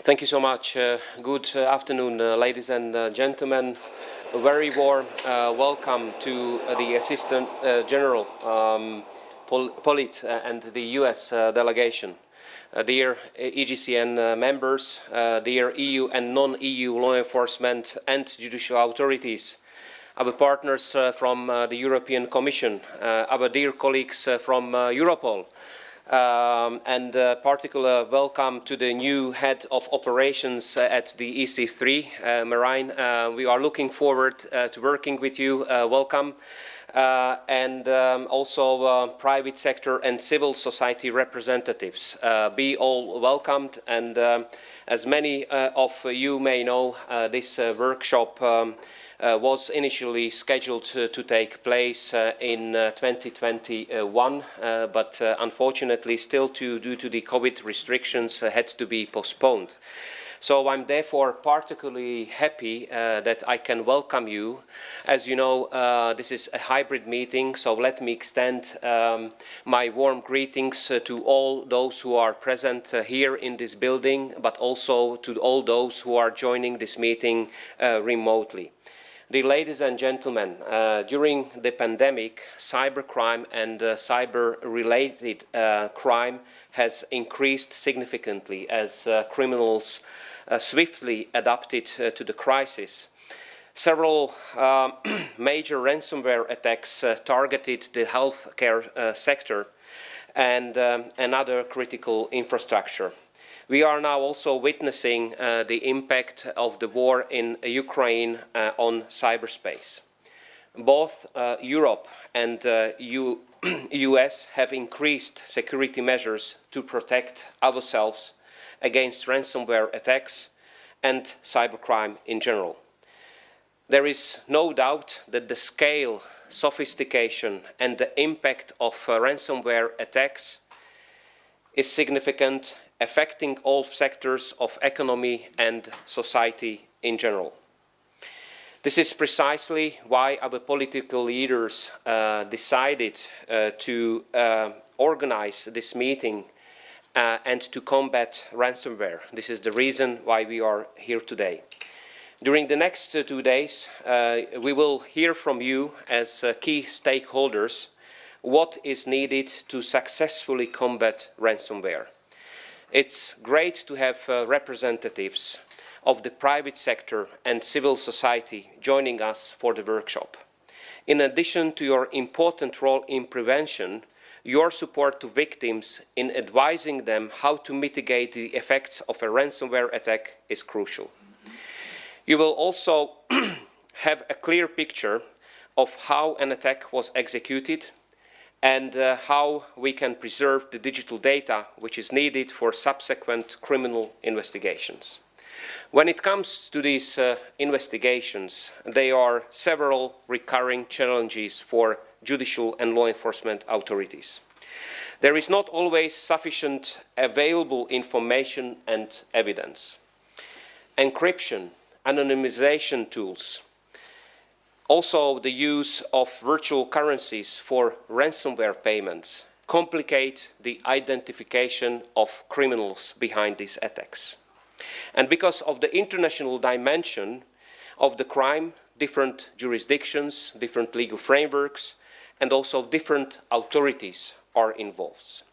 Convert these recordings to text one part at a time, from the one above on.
Thank you so much. Good afternoon, ladies and gentlemen. A very warm welcome to the Assistant General Polit and the US delegation. Dear EGCN members, dear EU and non-EU law enforcement and judicial authorities, our partners from the European Commission, our dear colleagues from Europol, and particular welcome to the new head of operations at the attacksThe, Hamrán. We are looking forward to working with you. Welcome. And also private sector and civil society representatives. Be all welcomed, and as many of you may know, this workshop was initially scheduled to take place in 2021, but unfortunately still due to the COVID restrictions had to be postponed. So I'm therefore particularly happy that I can welcome you. As you know, this is a hybrid meeting, so let me extend my warm greetings to all those who are present here in this building, but also to all those who are joining this meeting remotely. Dear ladies and gentlemen, during the pandemic, cybercrime and cyber-related crime has increased significantly as criminals swiftly adapted to the crisis. Several major ransomware attacks targeted the healthcare sector and another critical infrastructure. We are now also witnessing the impact of the war in Ukraine on cyberspace. Both Europe and US have increased security measures to protect ourselves against ransomware attacks and cybercrime in general. There is no doubt that the scale, sophistication and the impact of ransomware attacks is significant, affecting all sectors of economy and society in general. This is precisely why our political leaders decided to organize this meeting and to combat ransomware. This is the reason why we are here today. During the next 2 days, we will hear from you as key stakeholders what is needed to successfully combat ransomware. It's great to have representatives of the private sector and civil society joining us for the workshop. In addition to your important role in prevention, your support to victims in advising them how to mitigate the effects of a ransomware attack is crucial. You will also have a clear picture of how an attack was executed and how we can preserve the digital data which is needed for subsequent criminal investigations. When it comes to these investigations, there are several recurring challenges for judicial and law enforcement authorities. There is not always sufficient available information and evidence. Encryption, anonymization tools, also the use of virtual currencies for ransomware payments complicate the identification of criminals behind these attacks. And because of the international dimension of the crime, different jurisdictions, different legal frameworks, and also different authorities are involved.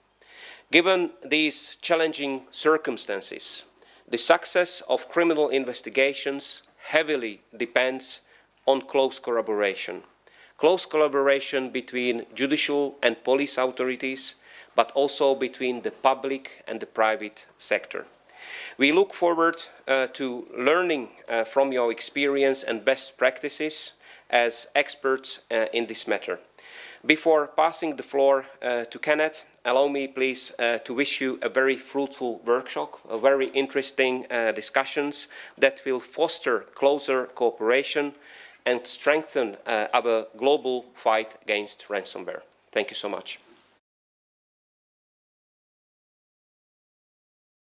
Given these challenging circumstances, the success of criminal investigations heavily depends on close collaboration between judicial and police authorities, but also between the public and the private sector. We look forward to learning from your experience and best practices as experts in this matter. Before passing the floor to Kenneth, allow me please to wish you a very fruitful workshop, a very interesting discussions that will foster closer cooperation and strengthen our global fight against ransomware. Thank you so much.